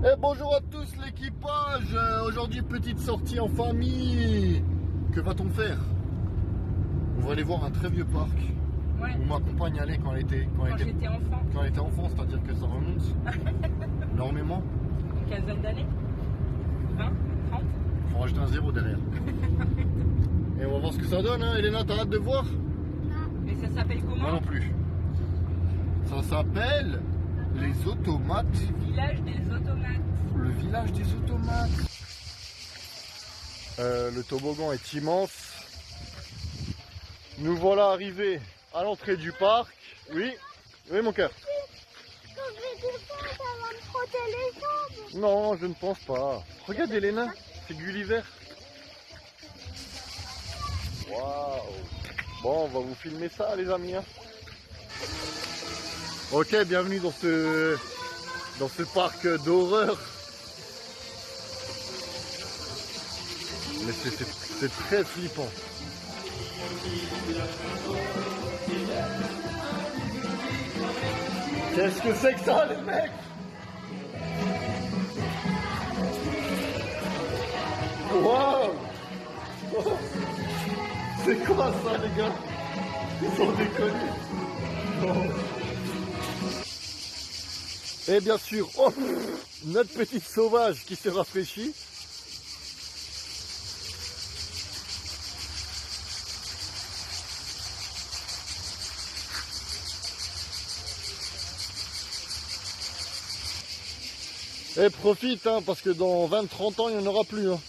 Et bonjour à tous l'équipage. Aujourd'hui petite sortie en famille. Que va-t-on faire? On va aller voir un très vieux parc. Ouais. Où ma compagne allait quand j'étais enfant. Quand elle était enfant, c'est-à-dire que ça remonte énormément. Une quinzaine d'années 20, 30. Faut rajouter un zéro derrière. Et on va voir ce que ça donne, hein. Elena, t'as hâte de voir? Et ça s'appelle comment? Moi non plus. Ça s'appelle les automates. Le village des automates. Le village des automates. Le toboggan est immense. Nous voilà arrivés à l'entrée du parc. Oui, oui mon cœur. Quand je vais descendre, ça va me frotter les jambes. Non, je ne pense pas. Regarde Elena, c'est Gulliver. Waouh. Bon, on va vous filmer ça les amis. Hein. Ok, bienvenue dans ce parc d'horreur. Mais c'est très flippant. Qu'est-ce que c'est que ça les mecs? Waouh. C'est quoi ça les gars? Ils sont déconnus. Oh. Et bien sûr, oh, notre petite sauvage qui s'est rafraîchie. Et profite, hein, parce que dans 20-30 ans, il n'y en aura plus. Hein.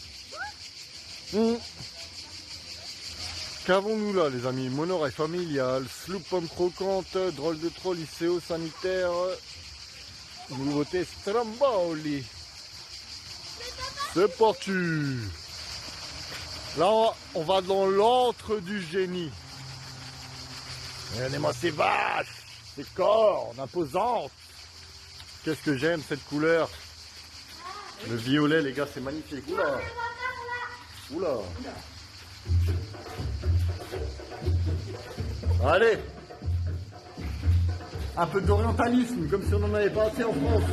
Qu'avons-nous là, les amis? Monorail familial, sloop pomme croquante, drôle de troll, ICO sanitaire, nouveauté Stromboli. C'est parti. Là, on va dans l'antre du génie. Regardez-moi ces vaches, ces cornes imposantes. Qu'est-ce que j'aime cette couleur. Le violet, les gars, c'est magnifique. Oula. Oula. Allez. Un peu d'orientalisme, comme si on n'en avait pas assez en France.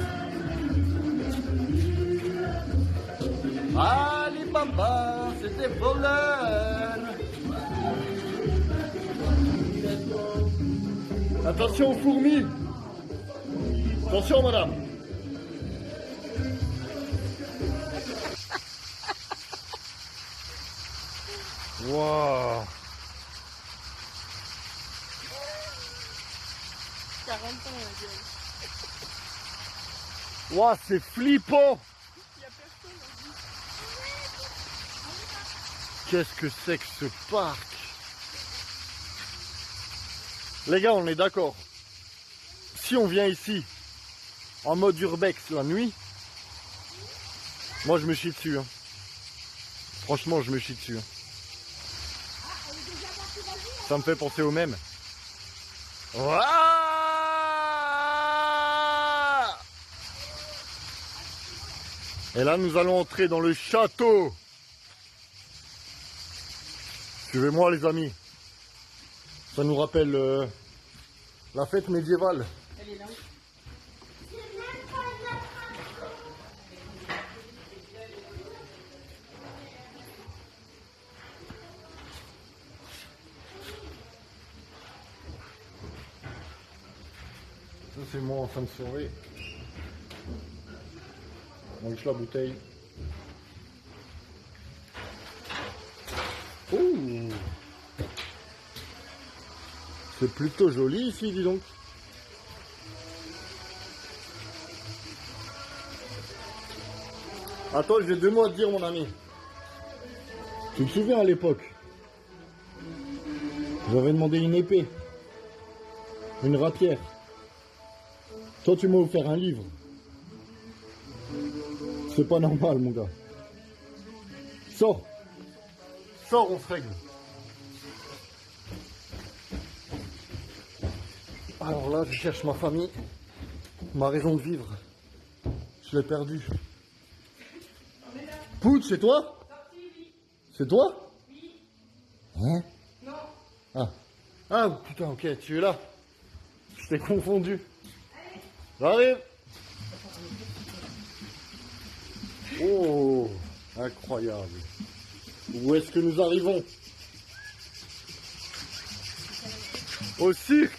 Alibaba, c'était voleur. Attention aux fourmis. Attention, madame. Waouh. 40 ans la gueule. Waouh, c'est flippant. Il y a personne. Qu'est-ce que c'est que ce parc? Les gars, on est d'accord. Si on vient ici en mode urbex la nuit, moi je me chie dessus. Hein. Franchement, je me chie dessus. Hein. Ça me fait penser au même. Ouah. Et là, nous allons entrer dans le château. Suivez-moi, les amis. Ça nous rappelle la fête médiévale. Elle est là. Ça, c'est moi en fin de soirée. Mange la bouteille. Ouh. C'est plutôt joli ici, dis donc. Attends, j'ai 2 mots à te dire, mon ami. Tu te souviens à l'époque, j'avais demandé une épée, une rapière. Toi, tu m'as offert un livre. C'est pas normal, mon gars. Sors. Sors, on se règle. Alors là, je cherche ma famille, ma raison de vivre. Je l'ai perdue. Pouch, c'est toi? C'est toi? Oui. Hein? Non. Ah. Ah, putain, ok, tu es là. Je t'ai confondu. J'arrive. Oh, incroyable. Où est-ce que nous arrivons? Au cirque.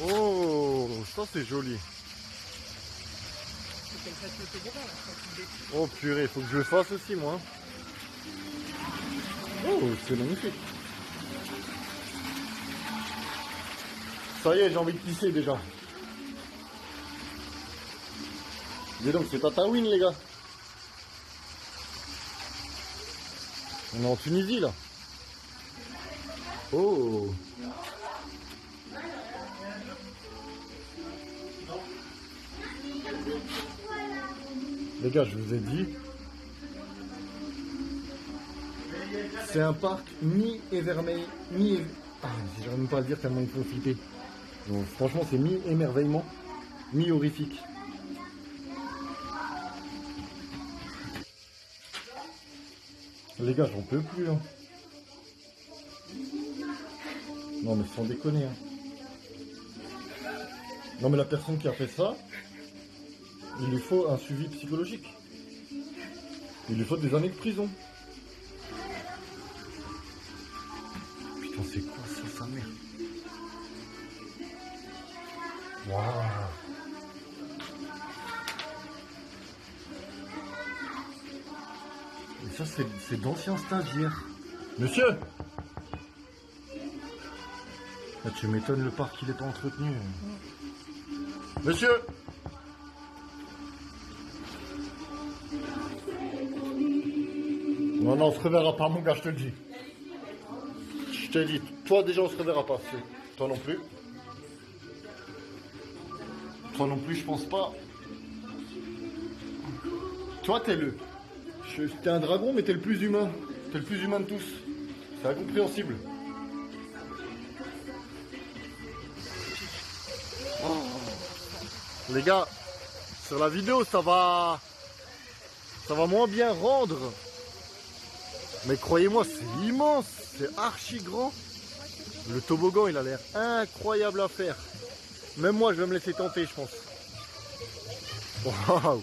Oh, ça c'est joli. Faut qu'elle fasse le toboggan, là, quand tu descends. Oh purée, faut que je le fasse aussi moi. Oh, c'est magnifique. Ça y est, j'ai envie de pisser déjà. Dis donc, c'est Tataouine les gars. On est en Tunisie là. Oh. Les gars, je vous ai dit, c'est un parc mi-évermeil, ah, j'arrive même pas à le dire tellement il faut flipper. Donc, franchement, c'est mi-émerveillement, mi-horrifique. Les gars, j'en peux plus. Hein. Non, mais sans déconner. Hein. Non, mais la personne qui a fait ça, il lui faut un suivi psychologique. Il lui faut des années de prison. Putain, c'est quoi ça, sa mère? Waouh. Et ça, c'est d'anciens stagiaires. Monsieur! Ah, tu m'étonnes, le parc, il est pas entretenu. Monsieur! Non, non, on se reverra pas, mon gars, je te le dis. Je te dis, toi déjà, on se reverra pas. Toi non plus. Toi non plus, je pense pas. Toi, t'es un dragon, mais t'es le plus humain. T'es le plus humain de tous. C'est incompréhensible. Oh. Les gars, sur la vidéo, ça va moins bien rendre. Mais croyez-moi, c'est immense, c'est archi grand. Le toboggan, il a l'air incroyable à faire. Même moi, je vais me laisser tenter, je pense. Waouh!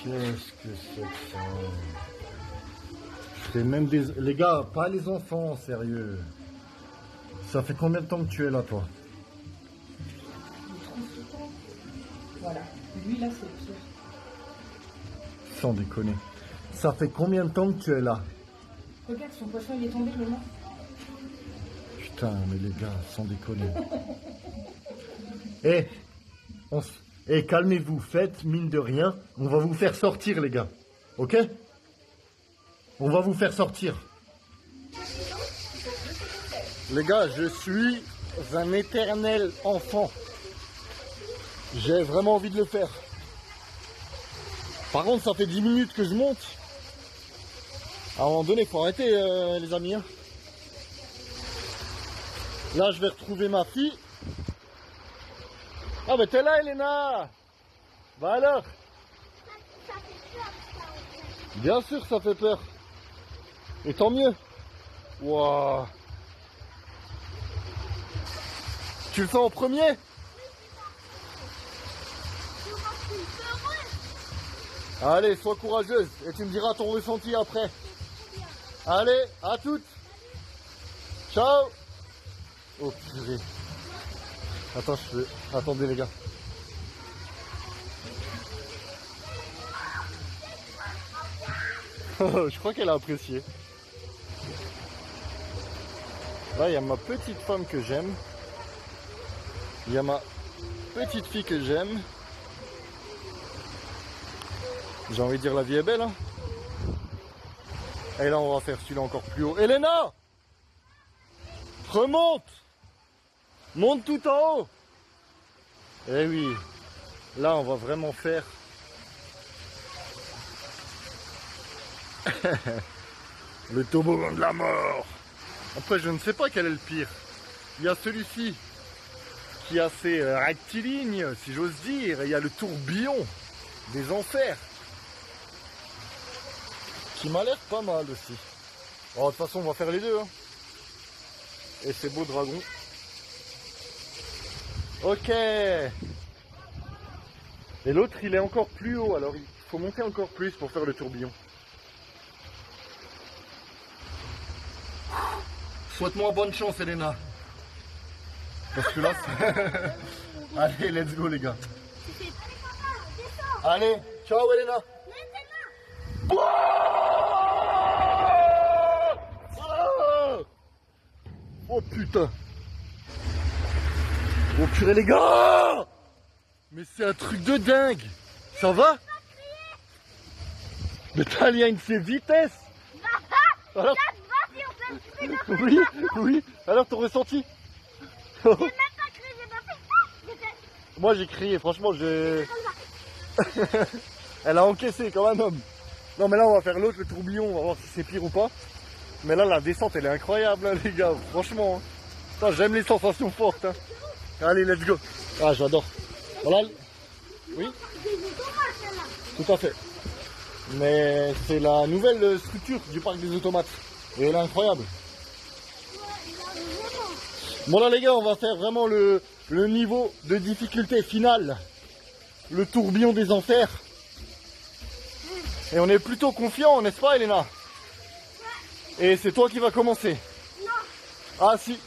Qu'est-ce que c'est que ça? C'est même des... Les gars, pas les enfants, sérieux. Ça fait combien de temps que tu es là, toi? Voilà. Lui, là, c'est le pire. Sans déconner. Ça fait combien de temps que tu es là? Regarde, son poisson, il est tombé, maman. Putain, mais les gars, sans déconner. Eh, calmez-vous, faites mine de rien. On va vous faire sortir, les gars. Ok? On va vous faire sortir. Les gars, je suis un éternel enfant. J'ai vraiment envie de le faire. Par contre, ça fait 10 minutes que je monte. À un moment donné, il faut arrêter, les amis. Hein. Là, je vais retrouver ma fille. Ah, mais t'es là, Elena. Bah alors? Ça fait peur, ça, en fait. Bien sûr, ça fait peur. Et tant mieux. Waouh. Tu le sens en premier? Je vois que c'est peureux. Allez, sois courageuse. Et tu me diras ton ressenti après. Allez, à toutes. Ciao. Oh purée. Attends, attendez les gars. Je crois qu'elle a apprécié. Là, il y a ma petite femme que j'aime. Il y a ma petite fille que j'aime. J'ai envie de dire la vie est belle. Hein. Et là, on va faire celui-là encore plus haut. Elena! Remonte! Monte tout en haut! Eh oui, là, on va vraiment faire... le toboggan de la mort! Après, je ne sais pas quel est le pire. Il y a celui-ci qui est assez rectiligne, si j'ose dire. Et il y a le tourbillon des enfers qui m'a l'air pas mal aussi. Oh, de toute façon, on va faire les deux. Hein. Et ces beaux dragons. Ok. Et l'autre, il est encore plus haut, alors il faut monter encore plus pour faire le tourbillon. Souhaite-moi bonne chance, Elena. Parce que là, allez, let's go, les gars. Allez, ciao, Elena. Oh putain. Oh purée, les gars. Mais c'est un truc de dingue. Ça va? Mais t'as lien une vitesse. Alors... Oui, oui. Alors ton ressenti? J'ai même pas crié, j'ai pas fait. Moi j'ai crié, franchement j'ai... Elle a encaissé comme un homme. Non mais là on va faire l'autre, le tourbillon, on va voir si c'est pire ou pas. Mais là la descente elle est incroyable hein, les gars, franchement. Hein. Putain, j'aime les sensations fortes. Hein. Allez, let's go. Ah j'adore. Voilà. Oui. Tout à fait. Mais c'est la nouvelle structure du parc des automates. Et elle est incroyable. Bon là les gars, on va faire vraiment le niveau de difficulté finale. Le tourbillon des enfers. Et on est plutôt confiant, n'est-ce pas Elena? Et c'est toi qui vas commencer. Non. Ah si.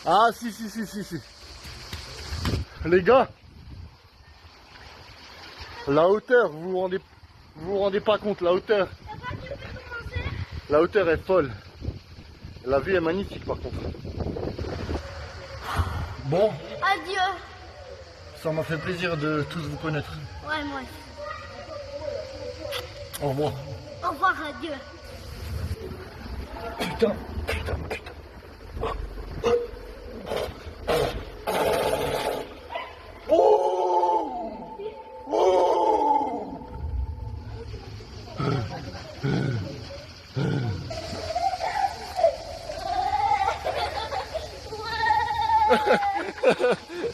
Ah si. Les gars. La hauteur, vous vous rendez pas compte, la hauteur. La hauteur est folle. La vue est magnifique par contre. Bon, Adieu. ça m'a fait plaisir de tous vous connaître. Ouais, moi. Au revoir. Au revoir, adieu. Putain.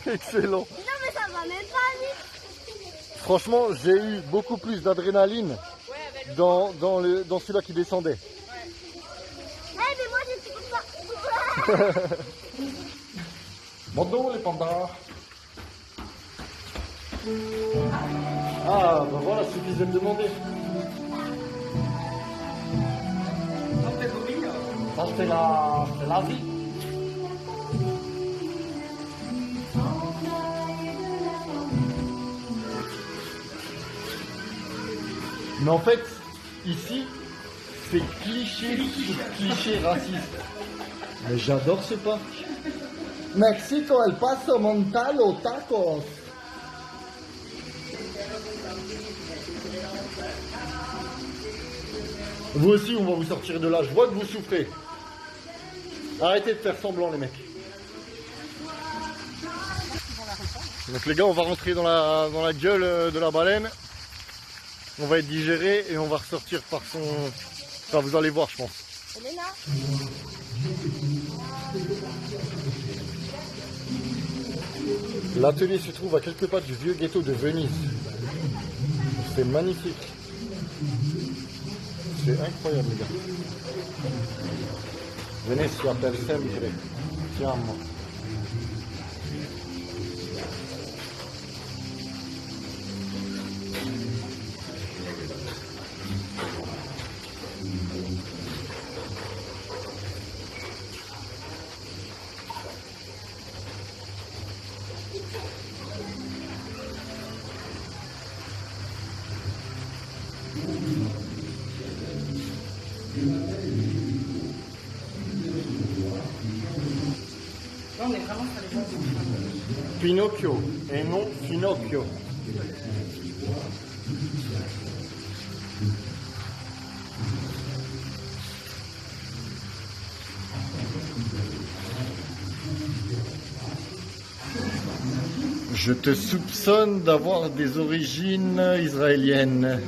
Excellent. Non, mais ça va même pas vite. Franchement, j'ai eu beaucoup plus d'adrénaline dans celui-là qui descendait. Eh, mais moi, je suis comme ça. Bonjour les pandas. Ah, ben voilà, suffisait de demander. Ça, c'est la vie. Mais en fait, ici, c'est cliché sur cliché raciste. Mais j'adore ce parc. Mexico, El Paso, Montalo, tacos. Vous aussi, on va vous sortir de là. Je vois que vous souffrez. Arrêtez de faire semblant, les mecs. Donc les gars, on va rentrer dans la gueule de la baleine. On va être digéré et on va ressortir par son... Enfin, vous allez voir, je pense. Elle est là. L'atelier se trouve à quelques pas du vieux ghetto de Venise. C'est magnifique. C'est incroyable, les gars. Venezia per sempre. Siamo. Là, on est vraiment sur les bons. Pinocchio et non Finocchio. Je te soupçonne d'avoir des origines israéliennes.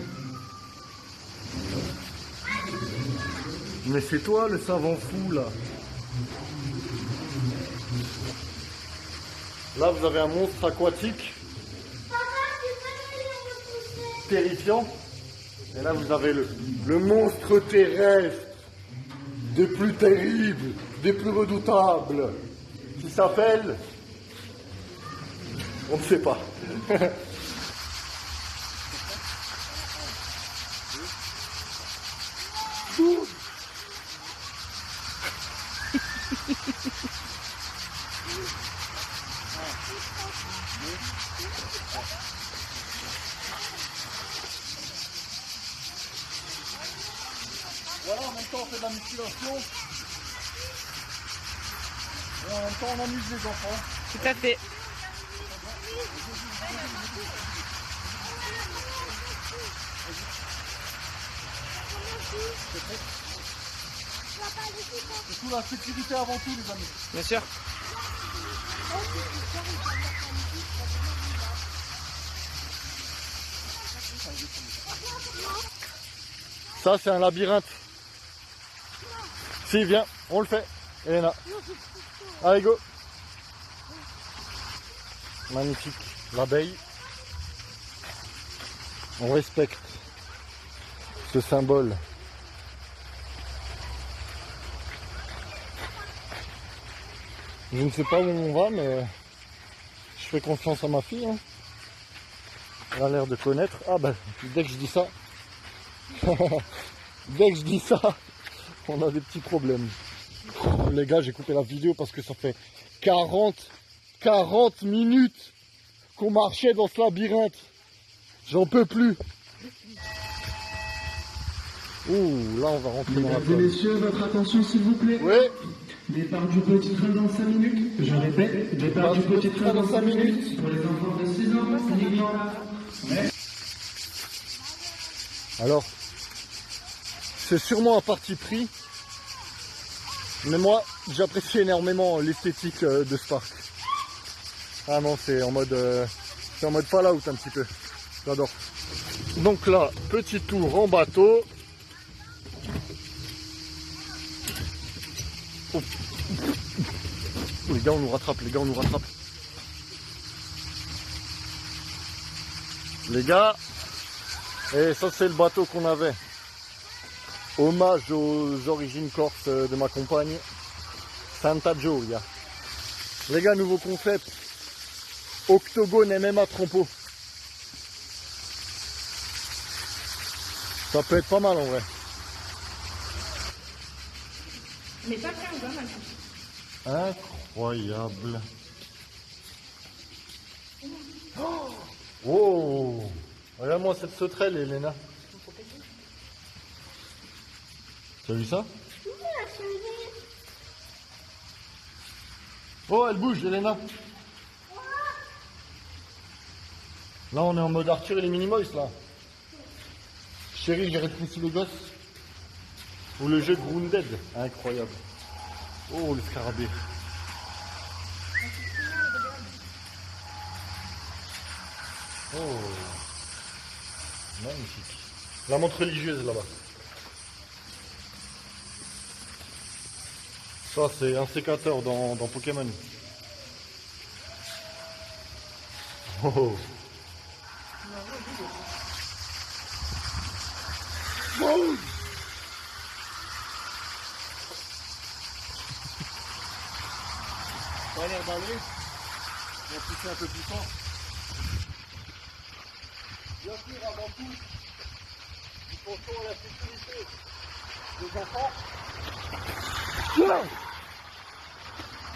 Mais c'est toi le savant fou là. Là vous avez un monstre aquatique terrifiant. Et là vous avez le monstre terrestre des plus terribles, des plus redoutables, qui s'appelle On ne sait pas. Voilà, en même temps on fait de la musculation. Et en même temps on amuse les enfants. Tout à fait. C'est tout la sécurité avant tout les amis. Bien sûr. Ça c'est un labyrinthe. Si, viens, on le fait. Elena. Allez, go. Magnifique. L'abeille. On respecte ce symbole. Je ne sais pas où on va, mais je fais confiance à ma fille. Hein. Elle a l'air de connaître. Ah ben, dès que je dis ça, dès que je dis ça, on a des petits problèmes. Les gars, j'ai coupé la vidéo parce que ça fait 40 minutes qu'on marchait dans ce labyrinthe. J'en peux plus. Ouh, là on va rentrer dans la Mesdames et messieurs, votre attention s'il vous plaît. Oui. Départ du petit train dans 5 minutes. Je répète, départ du petit train dans 5 minutes. Pour les enfants de 6 ans, uniquement. Alors, c'est sûrement un parti pris. Mais moi, j'apprécie énormément l'esthétique de ce parc. Ah non, c'est en mode Fallout un petit peu. J'adore. Donc là, petit tour en bateau. Oh. Les gars, on nous rattrape, les gars, on nous rattrape. Les gars, et ça c'est le bateau qu'on avait. Hommage aux origines corses de ma compagne, Santa Gioia. Les gars, nouveau concept. Octogone MMA Trompeau. Ça peut être pas mal en vrai. Mais pas 15 hein, maintenant. Incroyable. Oh, regarde-moi cette sauterelle, Elena. Tu as vu ça? Oh, elle bouge, Elena. Là, on est en mode Arthur et les Minimoys, là. Chérie, j'ai rétréci le gosse. Ou le jeu Grounded. Incroyable. Oh, le scarabée. Oh. Magnifique. La montre religieuse, là-bas. Ça, c'est un sécateur dans Pokémon. Oh. Oh. Ça a l'air d'aller. On va pousser un peu plus fort. Bien sûr, avant tout, nous pensons à la sécurité des enfants.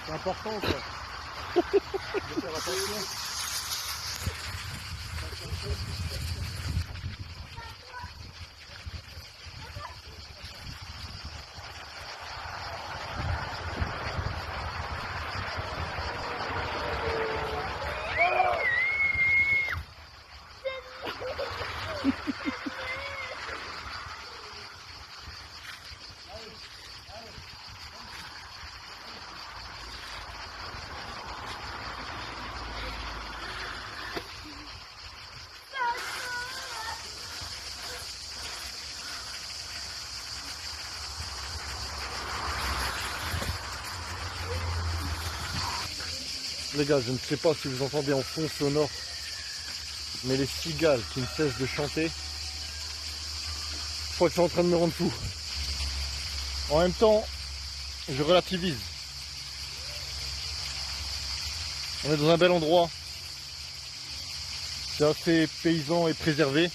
C'est important, quoi. De faire attention. Les gars, je ne sais pas si vous entendez en fond sonore, mais les cigales qui ne cessent de chanter, je crois que c'est en train de me rendre fou. En même temps, je relativise. On est dans un bel endroit. C'est assez paysan et préservé.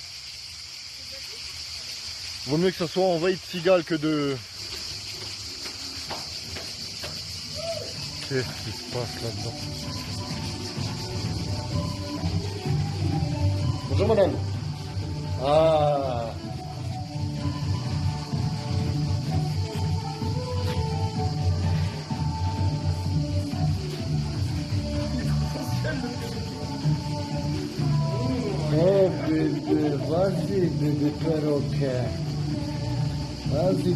Vaut mieux que ça soit envahi de cigales que de... Qu'est-ce qui se passe là-dedans? Bonjour madame. Ah. Oh bébé, vas-y bébé perroquet. Vas-y,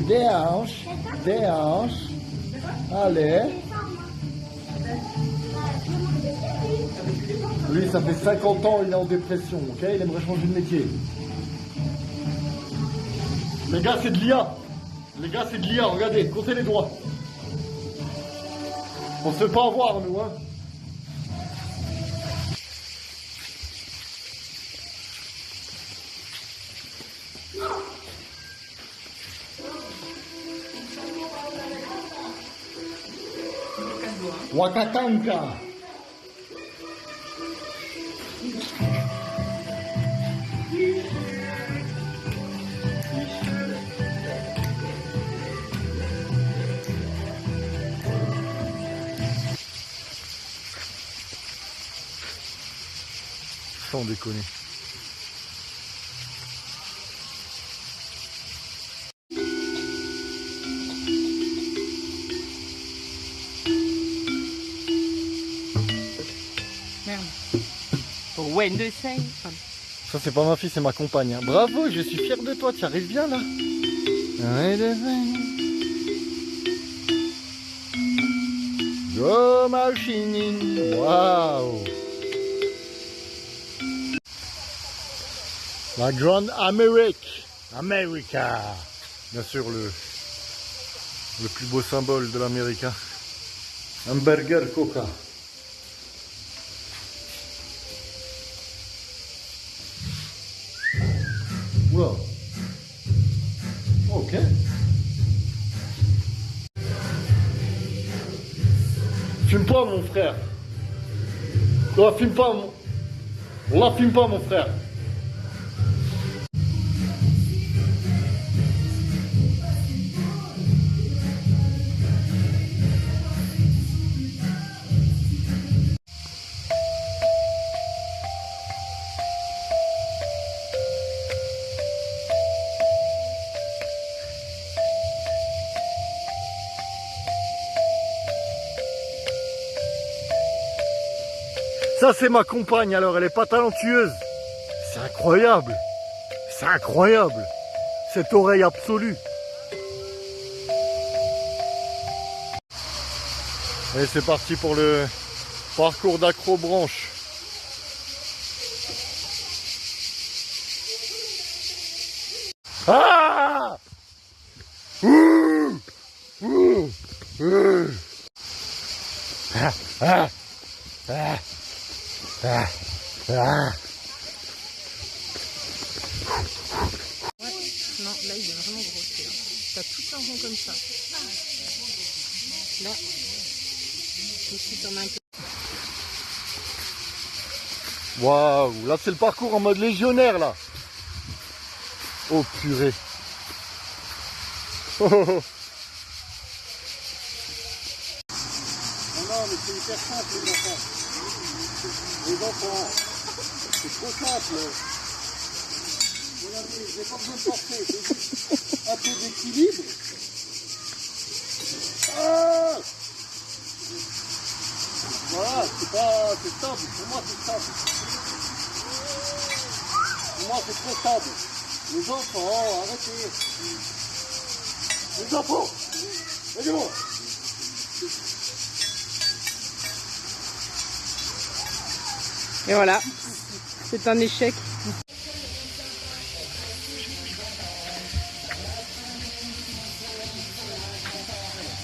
déhanche. Allez. Lui, ça fait 50 ans, il est en dépression, ok? Il aimerait changer de métier. Les gars, c'est de l'IA. Les gars, c'est de l'IA. Regardez, comptez les doigts. On se fait pas avoir, nous, hein. Wakatanka. Sans déconner. Merde. Pour Wayne de Seine. Ça, c'est pas ma fille, c'est ma compagne. Hein. Bravo, je suis fier de toi. Tu arrives bien, là. Go machine. Waouh. La Grande Amérique. America. Bien sûr, le plus beau symbole de l'Amérique. Hein. Hamburger Coca. Wow. Ok. Fume pas, mon frère. Toi, fume pas, mon... Là, fume pas, mon frère. Ça, c'est ma compagne, alors elle est pas talentueuse. C'est incroyable. C'est incroyable. Cette oreille absolue. Et c'est parti pour le parcours d'accrobranche. Ah! Ouh! Ouh! Ouh! Ah! Ah! Ah! Ah, ah. Ouais, non, là il est vraiment grossier. T'as tout un rond comme ça. Là, ici t'en as un peu. Waouh, là c'est le parcours en mode légionnaire là. Oh purée. Oh, oh, oh. Non, mais c'est hyper simple, les enfants. Les enfants, c'est trop simple. Regardez, j'ai pas besoin de forcer, c'est juste un peu d'équilibre. Ah, voilà, c'est stable. Pour moi, c'est stable. Pour moi, c'est trop stable. Les enfants, arrêtez. Les enfants, aidez-moi. Et voilà, c'est un échec.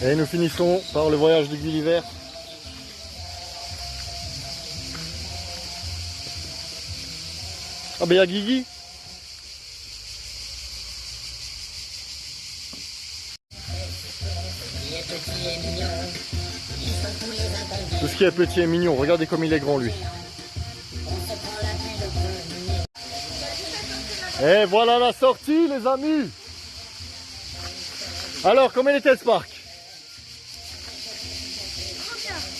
Et nous finissons par le voyage de Gulliver. Ah ben il y a Guigui. Tout ce qui est petit et mignon, regardez comme il est grand lui. Et voilà la sortie, les amis. Alors, comment il était ce parc?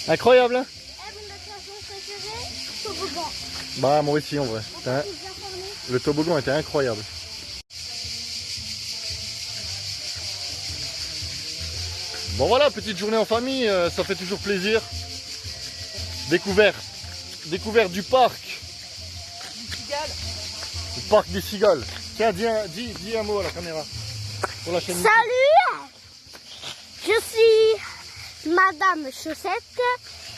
Incroyable, hein? Mon attraction préférée, toboggan. Bah, moi aussi, en vrai. On peut plus bien formé. Le toboggan était incroyable. Bon voilà, petite journée en famille, ça fait toujours plaisir. Découverte du parc. Le parc des cigales. Tiens, dis un mot à la caméra. Pour la chaîne. Salut! Je suis Madame Chaussette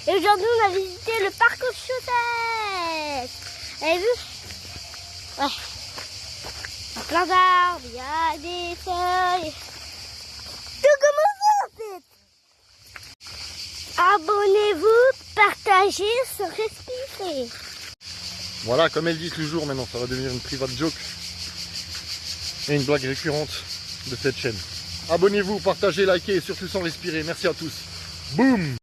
et aujourd'hui on a visité le parc aux chaussettes. Vous avez vu? Ouais. Il y a plein d'arbres, il y a des feuilles. Tout comme ça en fait. Abonnez-vous, partagez, se respirer. Voilà, comme elle dit toujours maintenant, ça va devenir une private joke. Et une blague récurrente de cette chaîne. Abonnez-vous, partagez, likez et surtout sans respirer. Merci à tous. Boum!